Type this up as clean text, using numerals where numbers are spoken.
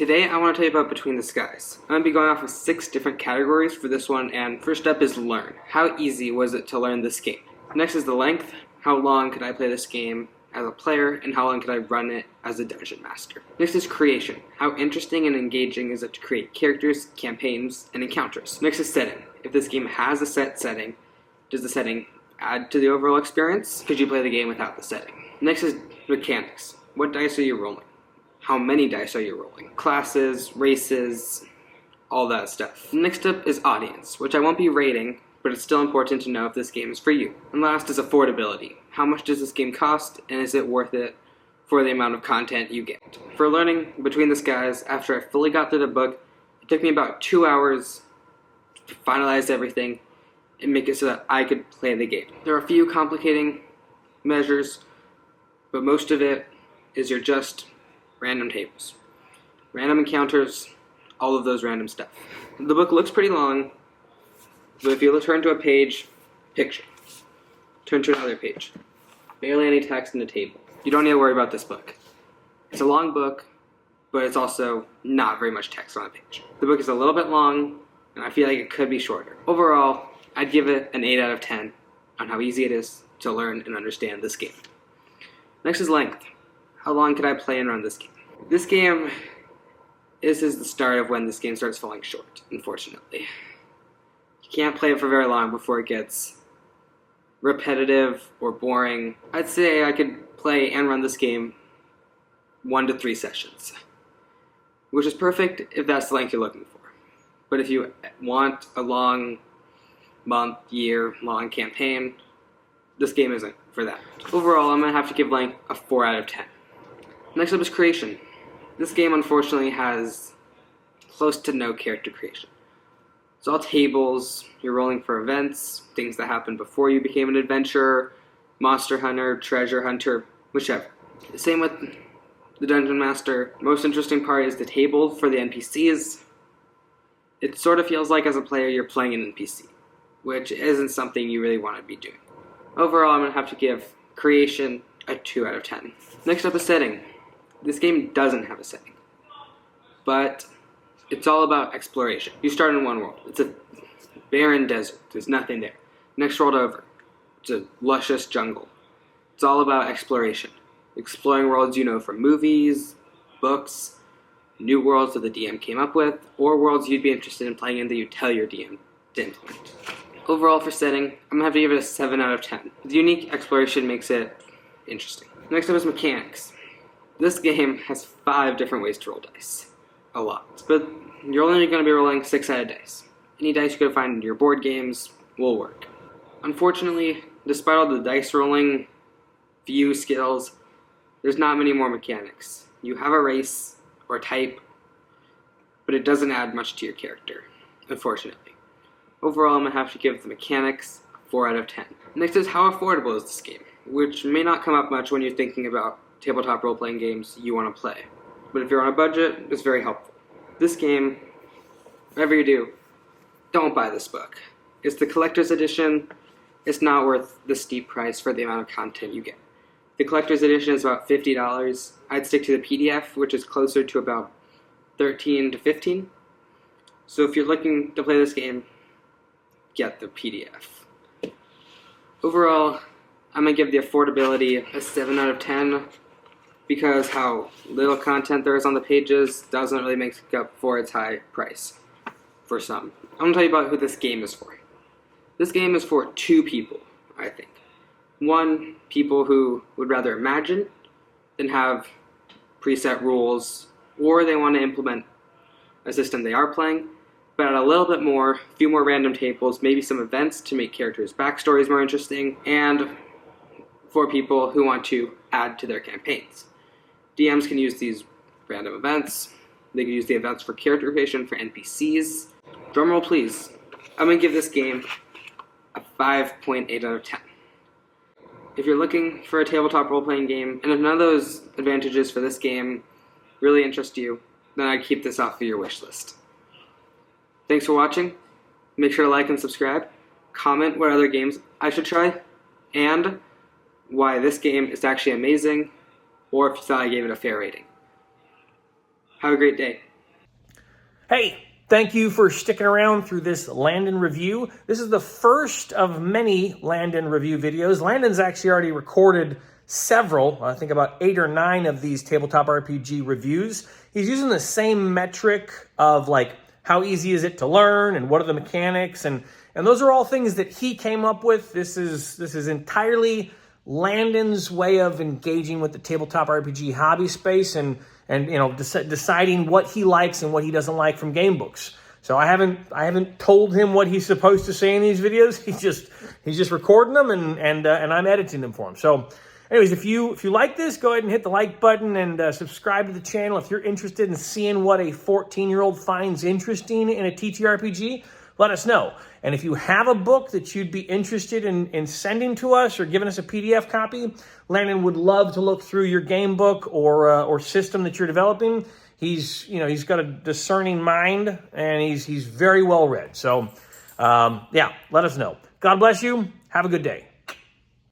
Today I want to tell you about Between the Skies. I'm going to be going off of 6 different categories for this one, and first up is learn. How easy was it to learn this game? Next is the length. How long could I play this game as a player, and how long could I run it as a dungeon master? Next is creation. How interesting and engaging is it to create characters, campaigns, and encounters? Next is setting. If this game has a set setting, does the setting add to the overall experience? Could you play the game without the setting? Next is mechanics. What dice are you rolling? How many dice are you rolling? Classes, races, all that stuff. Next up is audience, which I won't be rating, but it's still important to know if this game is for you. And last is affordability. How much does this game cost, and is it worth it for the amount of content you get? For learning Between the Skies, after I fully got through the book, it took me about 2 hours to finalize everything and make it so that I could play the game. There are a few complicating measures, but most of it is you're just random tables, random encounters, all of those random stuff. The book looks pretty long, but if you turn to a page, picture. Turn to another page. Barely any text in the table. You don't need to worry about this book. It's a long book, but it's also not very much text on a page. The book is a little bit long, and I feel like it could be shorter. Overall, I'd give it an 8 out of 10 on how easy it is to learn and understand this game. Next is length. How long could I play and run this game? This is the start of when this game starts falling short, unfortunately. You can't play it for very long before it gets repetitive or boring. I'd say I could play and run this game 1 to 3 sessions, which is perfect if that's the length you're looking for. But if you want a long month, year-long campaign, this game isn't for that. Overall, I'm going to have to give length a 4 out of 10. Next up is creation. This game unfortunately has close to no character creation. It's all tables, you're rolling for events, things that happened before you became an adventurer, monster hunter, treasure hunter, whichever. Same with the dungeon master. Most interesting part is the table for the NPCs. It sort of feels like as a player you're playing an NPC, which isn't something you really want to be doing. Overall, I'm going to have to give creation a 2 out of 10. Next up is setting. This game doesn't have a setting, but it's all about exploration. You start in one world. It's a barren desert. There's nothing there. Next world over, it's a luscious jungle. It's all about exploration. Exploring worlds you know from movies, books, new worlds that the DM came up with, or worlds you'd be interested in playing in that you tell your DM to implement. Overall for setting, I'm going to have to give it a 7 out of 10. The unique exploration makes it interesting. Next up is mechanics. This game has 5 different ways to roll dice. A lot. But you're only going to be rolling 6-sided dice. Any dice you could find in your board games will work. Unfortunately, despite all the dice rolling, view skills, there's not many more mechanics. You have a race or type, but it doesn't add much to your character, unfortunately. Overall, I'm going to have to give the mechanics a 4 out of 10. Next is how affordable is this game, which may not come up much when you're thinking about tabletop role-playing games you want to play. But if you're on a budget, it's very helpful. This game, whatever you do, don't buy this book. It's the collector's edition. It's not worth the steep price for the amount of content you get. The collector's edition is about $50. I'd stick to the PDF, which is closer to about $13 to $15. So if you're looking to play this game, get the PDF. Overall, I'm going to give the affordability a 7 out of 10 because how little content there is on the pages doesn't really make up for its high price for some. I'm going to tell you about who this game is for. This game is for 2 people, I think. 1, people who would rather imagine than have preset rules, or they want to implement a system they are playing, but add a little bit more, a few more random tables, maybe some events to make characters' backstories more interesting, and for people who want to add to their campaigns. DMs can use these random events. They can use the events for character creation for NPCs. Drumroll please. I'm going to give this game a 5.8 out of 10. If you're looking for a tabletop role-playing game, and if none of those advantages for this game really interest you, then I'd keep this off of your wish list. Thanks for watching. Make sure to like and subscribe. Comment what other games I should try, and why this game is actually amazing, or if you thought I gave it a fair rating. Have a great day. Hey, thank you for sticking around through this Landon review. This is the first of many Landon review videos. Landon's actually already recorded several, I think about 8 or 9 of these tabletop RPG reviews. He's using the same metric of like, how easy is it to learn and what are the mechanics, and those are all things that he came up with. This is entirely Landon's way of engaging with the tabletop RPG hobby space and deciding what he likes and what he doesn't like from game books. So I haven't told him what he's supposed to say in these videos. He's just recording them and I'm editing them for him. So anyways, if you like this, go ahead and hit the like button and subscribe to the channel. If you're interested in seeing what a 14-year-old finds interesting in a TTRPG, let us know. And if you have a book that you'd be interested in sending to us or giving us a PDF copy, Landon would love to look through your game book or system that you're developing. He's got a discerning mind and he's very well read. So yeah, let us know. God bless you. Have a good day.